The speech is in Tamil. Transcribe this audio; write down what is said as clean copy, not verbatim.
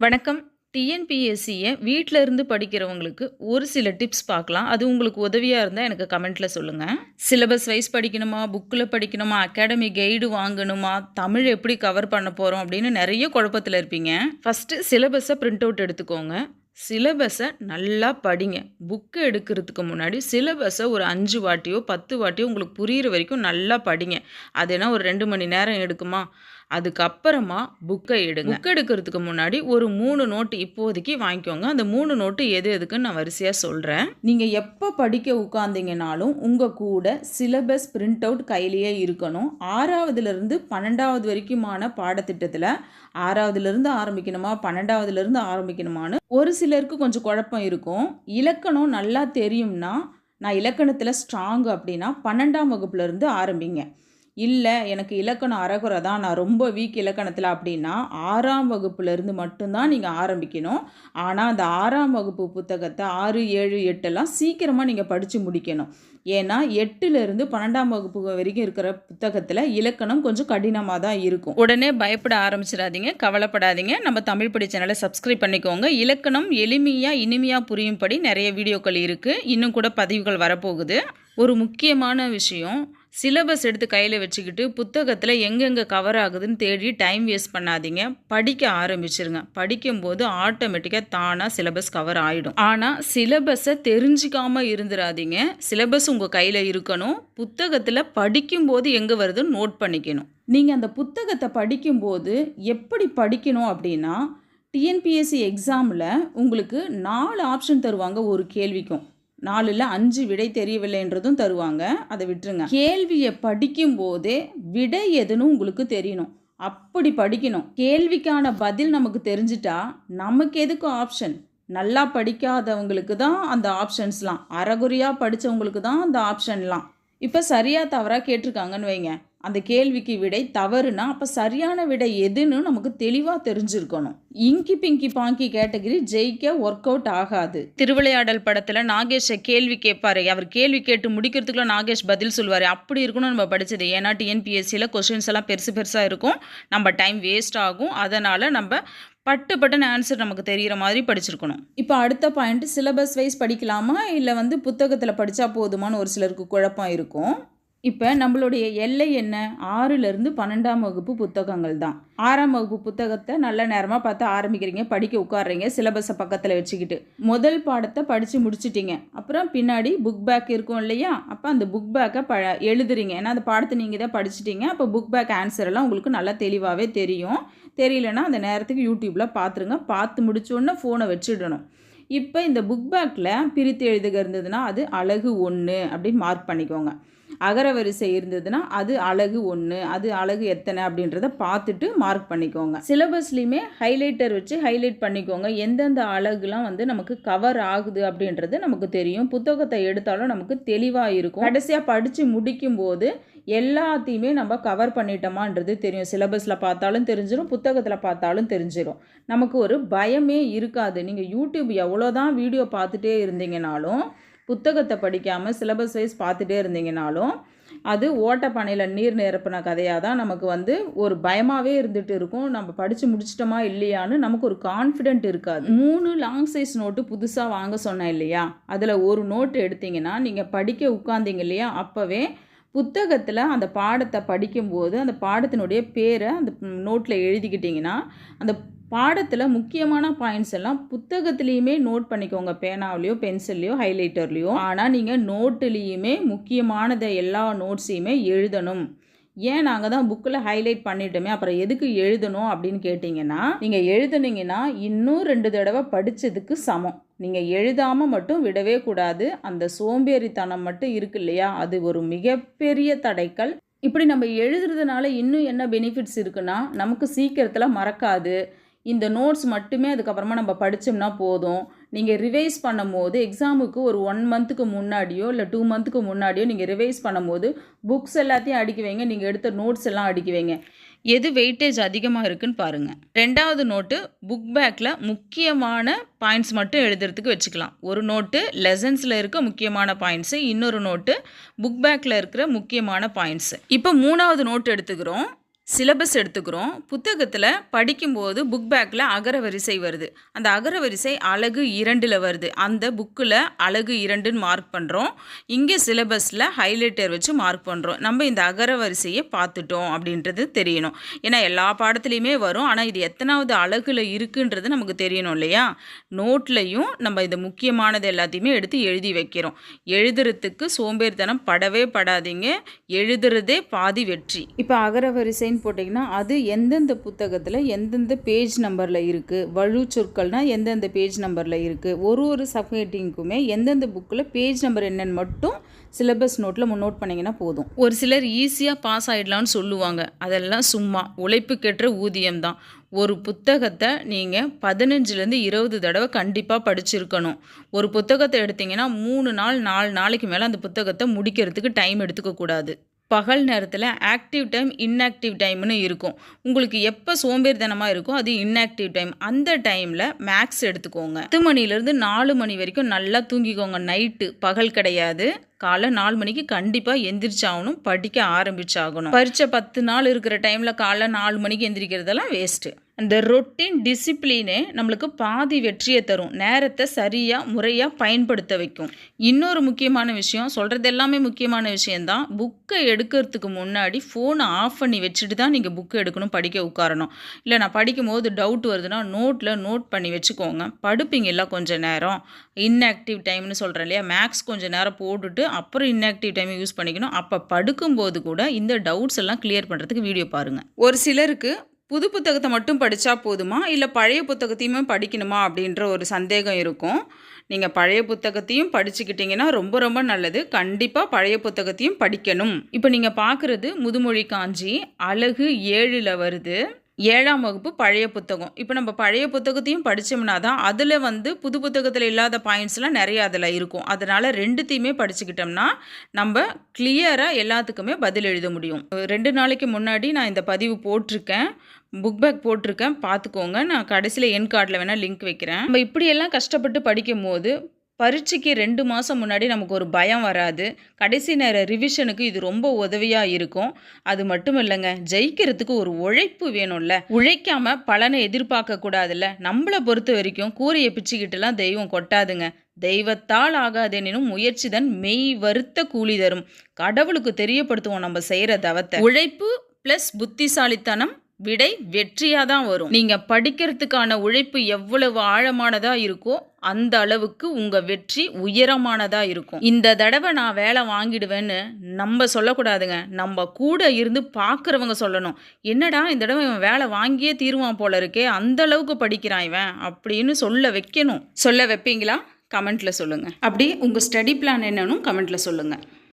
வணக்கம். டிஎன்பிஎஸ்சிய வீட்ல இருந்து படிக்கிறவங்களுக்கு ஒரு சில டிப்ஸ் பார்க்கலாம். அது உங்களுக்கு உதவியா இருந்தா எனக்கு கமெண்ட்ல சொல்லுங்க. சிலபஸ் வைஸ் படிக்கணுமா? புக்ல படிக்கணுமா? அகாடமி கைடு வாங்கணுமா? தமிழ் எப்படி கவர் பண்ண போறோம்? அப்படின்னு நெறைய குழப்பத்துல இருப்பீங்க. ஃபர்ஸ்ட்டு சிலபஸ பிரிண்ட் அவுட் எடுத்துக்கோங்க. சிலபஸ நல்லா படிங்க. புக் எடுக்கிறதுக்கு முன்னாடி சிலபஸ ஒரு 5 வாட்டியோ, 10 வாட்டியோ உங்களுக்கு புரியிற வரைக்கும் நல்லா படிங்க. அது என்ன ஒரு 2 மணி நேரம் எடுக்குமா? அதுக்கப்புறமா புக்க எடுங்க. புக் எடுக்கிறதுக்கு முன்னாடி ஒரு 3 நோட்டு இப்போதைக்கு வாங்கிக்கோங்க. அந்த 3 நோட்டு எது எதுக்குன்னு நான் வரிசையா சொல்றேன். நீங்க எப்ப படிக்க உட்கார்ந்தீங்கனாலும் உங்க கூட சிலபஸ் பிரிண்ட் அவுட் கையிலேயே இருக்கணும். 6வதுலேருந்து 12வது வரைக்குமான பாடத்திட்டத்துல 6வதுலேருந்து ஆரம்பிக்கணுமா? 12வதுலேருந்து ஆரம்பிக்கணுமான்னு ஒரு சிலருக்கு கொஞ்சம் குழப்பம் இருக்கும். இலக்கணம் நல்லா தெரியும்னா, நான் இலக்கணத்துல ஸ்ட்ராங் அப்படின்னா 12ஆம் வகுப்புலேருந்து ஆரம்பிங்க. இல்ல, எனக்கு இலக்கணம் அரைகுறை தான், நான் ரொம்ப வீக் இலக்கணத்தில அப்படின்னா, 6ஆம் வகுப்புலேருந்து மட்டும் தான் நீங்க ஆரம்பிக்கணும். ஆனா, அந்த 6ஆம் வகுப்பு புத்தகத்த 6, 7, 8லாம் சீக்கிரமா நீங்க படிச்சு முடிக்கணும். ஏன்னா, 8லேருந்து 12ஆம் வகுப்பு வரைக்கும் இருக்கிற புத்தகத்தில இலக்கணம் கொஞ்சம் கடினமா தான் இருக்கும். உடனே பயப்பட ஆரம்பிச்சிடாதீங்க, கவலைப்படாதீங்க. நம்ம தமிழ் படி சேனலை சப்ஸ்கிரைப் பண்ணிக்கோங்க. இலக்கணம் எளிமையா, இனிமையா புரியும்படி நிறைய வீடியோக்கள் இருக்கு. இன்னும் கூட பதிவுகள் வரப்போகுது. ஒரு முக்கியமான விஷயம், சிலபஸ் எடுத்து கையில் வச்சுக்கிட்டு புத்தகத்தில் எங்கெங்கே கவர் ஆகுதுன்னு தேடி டைம் வேஸ்ட் பண்ணாதீங்க. படிக்க ஆரம்பிச்சிருங்க. படிக்கும்போது ஆட்டோமேட்டிக்காக தானாக சிலபஸ் கவர் ஆகிடும். ஆனால் சிலபஸை தெரிஞ்சிக்காமல் இருந்துடாதீங்க. சிலபஸ் உங்கள் கையில் இருக்கணும். புத்தகத்தில் படிக்கும்போது எங்கே வருதுன்னு நோட் பண்ணிக்கணும். நீங்கள் அந்த புத்தகத்தை படிக்கும்போது எப்படி படிக்கணும் அப்படின்னா, டிஎன்பிஎஸ்சி எக்ஸாமில் உங்களுக்கு 4 ஆப்ஷன் தருவாங்க ஒரு கேள்விக்கும். 4ல் 5 விடை தெரியவில்லைன்றதும் தருவாங்க. அதை விட்டுருங்க. கேள்வியை படிக்கும் போதே விடை எதுன்னு உங்களுக்கு தெரியணும். அப்படி படிக்கணும். கேள்விக்கான பதில் நமக்கு தெரிஞ்சிட்டா நமக்கு எதுக்கு ஆப்ஷன்? நல்லா படிக்காதவங்களுக்கு தான் அந்த ஆப்ஷன்ஸ்லாம், அரைகுறையாக படித்தவங்களுக்கு தான் அந்த ஆப்ஷன்லாம். இப்போ சரியாக தவறாக கேட்டிருக்காங்கன்னு வைங்க, அந்த கேள்விக்கு விடை தவறுனா அப்போ சரியான விடை எதுன்னு நமக்கு தெளிவாக தெரிஞ்சிருக்கணும். இங்கி பிங்கி பாங்கி கேட்டகரி ஜெயிக்க ஒர்க் அவுட் ஆகாது. திருவிளையாடல் படத்தில் நாகேஷை கேள்வி கேட்பாரு. அவர் கேள்வி கேட்டு முடிக்கிறதுக்குள்ள நாகேஷ் பதில் சொல்லுவார். அப்படி இருக்கணும் நம்ம படித்தது. ஏன்னா டிஎன்பிஎஸ்சியில் கொஸ்டின்ஸ் எல்லாம் பெருசு பெருசாக இருக்கும். நம்ம டைம் வேஸ்ட் ஆகும். அதனால் நம்ம பட்டுன்னு ஆன்சர் நமக்கு தெரிகிற மாதிரி படிச்சிருக்கணும். இப்போ அடுத்த பாயிண்ட், சிலபஸ் வைஸ் படிக்கலாமா இல்லை புத்தகத்தில் படித்தா போதுமான்னு ஒரு சிலருக்கு குழப்பம் இருக்கும். இப்போ நம்மளுடைய எல்லை என்ன? 6லேருந்து 12ஆம் வகுப்பு புத்தகங்கள் தான். 6ஆம் வகுப்பு புத்தகத்தை நல்ல நேரமாக பார்த்து ஆரம்பிக்கிறீங்க, படிக்க உட்காடுறீங்க சிலபஸை பக்கத்தில் வச்சுக்கிட்டு. முதல் பாடத்தை படித்து முடிச்சிட்டிங்க. அப்புறம் பின்னாடி புக் பேக் இருக்கும் இல்லையா? அப்போ அந்த புக் பேக்கை எழுதுறீங்க. ஏன்னா அந்த பாடத்தை நீங்கள் தான் படிச்சிட்டிங்க. அப்போ புக் பேக் ஆன்சர் எல்லாம் உங்களுக்கு நல்லா தெளிவாகவே தெரியும். தெரியலன்னா அந்த நேரத்துக்கு யூடியூப்பில் பார்த்துருங்க. பார்த்து முடிச்சோடனே ஃபோனை வச்சிடணும். இப்போ இந்த புக் பேக்கில் பிரித்து எழுதுக இருந்ததுன்னா அது அழகு 1 அப்படின்னு மார்க் பண்ணிக்கோங்க. அகரவரிசை இருந்ததுன்னா அது அழகு 1, அது அழகு எத்தனை அப்படின்றத பார்த்துட்டு மார்க் பண்ணிக்கோங்க. சிலபஸ்லையுமே ஹைலைட்டர் வச்சு ஹைலைட் பண்ணிக்கோங்க. எந்தெந்த அழகுலாம் நமக்கு கவர் ஆகுது அப்படின்றது நமக்கு தெரியும். புத்தகத்தை எடுத்தாலும் நமக்கு தெளிவாக இருக்கும். கடைசியாக படித்து முடிக்கும்போது எல்லாத்தையுமே நம்ம கவர் பண்ணிட்டோமான்றது தெரியும். சிலபஸில் பார்த்தாலும் தெரிஞ்சிடும், புத்தகத்தில் பார்த்தாலும் தெரிஞ்சிடும். நமக்கு ஒரு பயமே இருக்காது. நீங்கள் யூடியூப் எவ்வளோதான் வீடியோ பார்த்துட்டே இருந்தீங்கனாலும், புத்தகத்தை படிக்காமல் சிலபஸ் வைஸ் பார்த்துட்டே இருந்தீங்கனாலும் அது ஓட்டப்பானையில் நீர் நிரப்பின கதையாக தான் நமக்கு ஒரு பயமாகவே இருந்துகிட்டு இருக்கும். நம்ம படித்து முடிச்சிட்டோமா இல்லையான்னு நமக்கு ஒரு கான்ஃபிடென்ட் இருக்காது. 3 லாங் சைஸ் நோட்டு புதுசாக வாங்க சொன்னேன் இல்லையா? அதில் ஒரு நோட்டு எடுத்திங்கன்னா நீங்கள் படிக்க உட்கார்ந்தீங்க இல்லையா? அப்போவே புத்தகத்தில் அந்த பாடத்தை படிக்கும்போது அந்த பாடத்தினுடைய பேரை அந்த நோட்டில் எழுதிக்கிட்டிங்கன்னா அந்த பாடத்தில் முக்கியமான பாயிண்ட்ஸ் எல்லாம் புத்தகத்துலேயுமே நோட் பண்ணிக்கோங்க. பேனாவிலையோ பென்சில்லையோ ஹைலைட்டர்லையோ. ஆனால் நீங்கள் நோட்டுலேயுமே முக்கியமானதை எல்லா நோட்ஸையுமே எழுதணும். ஏன் நாங்கள் தான் புக்கில் ஹைலைட் பண்ணிட்டோமே, அப்புறம் எதுக்கு எழுதணும் அப்படின்னு கேட்டிங்கன்னா, நீங்கள் எழுதுனீங்கன்னா இன்னும் 2 தடவை படித்ததுக்கு சமம். நீங்கள் எழுதாமல் மட்டும் விடவே கூடாது. அந்த சோம்பேறித்தனம் மட்டும் இருக்கு இல்லையா? அது ஒரு மிகப்பெரிய தடைக்கல். இப்படி நம்ம எழுதுறதுனால இன்னும் என்ன பெனிஃபிட்ஸ் இருக்குன்னா, நமக்கு சீக்கிரத்தில் மறக்காது. இந்த நோட்ஸ் மட்டுமே அதுக்கப்புறமா நம்ம படித்தோம்னா போதும். நீங்கள் ரிவைஸ் பண்ணும்போது எக்ஸாமுக்கு ஒரு 1 மந்த்துக்கு முன்னாடியோ இல்லை 2 மந்த்துக்கு முன்னாடியோ நீங்கள் ரிவைஸ் பண்ணும்போது புக்ஸ் எல்லாத்தையும் அடுக்கி வைங்க. நீங்கள் எடுத்த நோட்ஸ் எல்லாம் அடுக்கி வைங்க. எது வெயிட்டேஜ் அதிகமாக இருக்குன்னு பாருங்கள். 2வது நோட்டு புக் பேக்கில் முக்கியமான பாயிண்ட்ஸ் மட்டும் எழுதுறதுக்கு வச்சுக்கலாம். ஒரு நோட்டு லெசன்ஸில் இருக்க முக்கியமான பாயிண்ட்ஸு, இன்னொரு நோட்டு புக் பேக்கில் இருக்கிற முக்கியமான பாயிண்ட்ஸு. இப்போ 3வது நோட்டு எடுத்துக்கிறோம். சிலபஸ் எடுத்துக்கிறோம். புத்தகத்தில் படிக்கும்போது புக் பேக்கில் அகரவரிசை வருது. அந்த அகரவரிசை அலகு 2ல் வருது. அந்த புக்கில் அலகு 2ன்னு மார்க் பண்ணுறோம். இங்கே சிலபஸில் ஹைலைட்டர் வச்சு மார்க் பண்ணுறோம். நம்ம இந்த அகரவரிசையை பார்த்துட்டோம் அப்படின்றது தெரியணும். ஏன்னா எல்லா பாடத்துலையுமே வரும். ஆனால் இது எத்தனாவது அலகுல இருக்குன்றது நமக்கு தெரியணும் இல்லையா? நோட்லையும் நம்ம இந்த முக்கியமானது எல்லாத்தையுமே எடுத்து எழுதி வைக்கிறோம். எழுதுறதுக்கு சோம்பேறித்தனம் படவே படாதீங்க. எழுதுறதே பாதி வெற்றி. இப்போ அகரவரிசை போட்டிங்கன்னா அது எந்தெந்த புத்தகத்தில் எந்தெந்த பேஜ் நம்பரில் இருக்குது, வலு சொற்கள்னால் எந்தெந்த பேஜ் நம்பரில் இருக்குது, ஒரு சப்ஹெட்டிங்க்குமே எந்தெந்த புக்கில் பேஜ் நம்பர் என்னன்னு மட்டும் சிலபஸ் நோட்டில் நோட் பண்ணிங்கன்னா போதும். ஒரு சிலர் ஈஸியாக பாஸ் ஆகிடலான்னு சொல்லுவாங்க. அதெல்லாம் சும்மா உழைப்புக்கேற்ற ஊதியம் தான். ஒரு புத்தகத்தை நீங்கள் 15லேருந்து 20 தடவை கண்டிப்பாக படிச்சிருக்கணும். ஒரு புத்தகத்தை எடுத்திங்கன்னா 3 நாள் 4 நாளைக்கு மேலே அந்த புத்தகத்தை முடிக்கிறதுக்கு டைம் எடுத்துக்கக்கூடாது. பகல் நேரத்தில் ஆக்டிவ் டைம், இன்ஆக்டிவ் டைம்னு இருக்கும். உங்களுக்கு எப்போ சோம்பேறித்தனமாக இருக்கோ அது இன்ஆக்டிவ் டைம். அந்த டைமில் மேக்ஸ் எடுத்துக்கோங்க. 10 மணிலேருந்து 4 மணி வரைக்கும் நல்லா தூங்கிக்கோங்க. நைட்டு, பகல் கிடையாது. காலை 4 மணிக்கு கண்டிப்பாக எந்திரிச்சாகணும், படிக்க ஆரம்பிச்சாகணும். பரீட்சை 10 நாள் இருக்கிற டைமில் காலை 4 மணிக்கு எந்திரிக்கிறதெல்லாம் வேஸ்ட்டு. அந்த ரொட்டீன் டிசிப்ளினே நம்மளுக்கு பாதி வெற்றியை தரும். நேரத்தை சரியாக முறையாக பயன்படுத்த வைக்கும். இன்னொரு முக்கியமான விஷயம், சொல்கிறது எல்லாமே முக்கியமான விஷயந்தான். புக்கை எடுக்கிறதுக்கு முன்னாடி ஃபோனை ஆஃப் பண்ணி வச்சுட்டு தான் நீங்கள் புக்கை எடுக்கணும், படிக்க உட்காரணும். இல்லை நான் படிக்கும் போது டவுட் வருதுன்னா நோட்டில் நோட் பண்ணி வச்சுக்கோங்க. படுப்பீங்கல்ல கொஞ்சம் நேரம். இன்ஆக்டிவ் டைம்னு சொல்கிறேன் இல்லையா? மேக்ஸ் கொஞ்சம் நேரம் போட்டுட்டு அப்புறம் இன்ஆக்டிவ் டைம் யூஸ் பண்ணிக்கணும். அப்போ படுக்கும்போது கூட இந்த டவுட்ஸ் எல்லாம் கிளியர் பண்ணுறதுக்கு வீடியோ பாருங்கள். ஒரு சிலருக்கு புது புத்தகத்தை மட்டும் படித்தா போதுமா, இல்லை பழைய புத்தகத்தையுமே படிக்கணுமா அப்படின்ற ஒரு சந்தேகம் இருக்கும். நீங்கள் பழைய புத்தகத்தையும் படிச்சுக்கிட்டிங்கன்னா ரொம்ப ரொம்ப நல்லது. கண்டிப்பாக பழைய புத்தகத்தையும் படிக்கணும். இப்போ நீங்கள் பார்க்குறது முதுமொழி காஞ்சி அலகு 7ல் வருது. 7ஆம் வகுப்பு பழைய புத்தகம். இப்போ நம்ம பழைய புத்தகத்தையும் படித்தோம்னா தான் அதில் புது புத்தகத்தில் இல்லாத பாயிண்ட்ஸ்லாம் நிறைய அதில் இருக்கும். அதனால் 2த்தையுமே படிச்சுக்கிட்டோம்னா நம்ம கிளியராக எல்லாத்துக்குமே பதில் எழுத முடியும். 2 நாளைக்கு முன்னாடி நான் இந்த பதிவு போட்டிருக்கேன், புக் பேக் போட்டிருக்கேன், பார்த்துக்கோங்க. நான் கடைசியில் என் கார்டில் வேணால் லிங்க் வைக்கிறேன். நம்ம இப்படியெல்லாம் கஷ்டப்பட்டு படிக்கும் போது பரீட்சைக்கு 2 மாதம் முன்னாடி நமக்கு ஒரு பயம் வராது. கடைசி நேர ரிவிஷனுக்கு இது ரொம்ப உதவியாக இருக்கும். அது மட்டும் இல்லைங்க, ஜெயிக்கிறதுக்கு ஒரு உழைப்பு வேணும்ல. உழைக்காமல் பலனை எதிர்பார்க்கக்கூடாதுல்ல. நம்மளை பொறுத்த வரைக்கும் கூரையை பிச்சுக்கிட்டுலாம் தெய்வம் கொட்டாதுங்க. தெய்வத்தால் ஆகாதெனினும் முயற்சி தன் மெய் வருத்த கூலி தரும். கடவுளுக்கு தெரியப்படுத்துவோம் நம்ம செய்கிற தவத்தை. உழைப்பு ப்ளஸ் புத்திசாலித்தனம் விடை வெற்றியாக தான் வரும். நீங்கள் படிக்கிறதுக்கான உழைப்பு எவ்வளவு ஆழமானதாக இருக்கோ அந்த அளவுக்கு உங்கள் வெற்றி உயரமானதாக இருக்கும். இந்த தடவை நான் வேலை வாங்கிடுவேன்னு நம்ம சொல்லக்கூடாதுங்க. நம்ம கூட இருந்து பார்க்குறவங்க சொல்லணும், என்னடா இந்த தடவை இவன் வேலை வாங்கியே தீருவான் போல இருக்கே, அந்த அளவுக்கு படிக்கிறான் இவன் அப்படின்னு சொல்ல வைக்கணும். சொல்ல வைப்பீங்களா? கமெண்ட்டில் சொல்லுங்கள். அப்படி உங்கள் ஸ்டடி பிளான் என்னன்னு கமெண்ட்டில் சொல்லுங்கள்.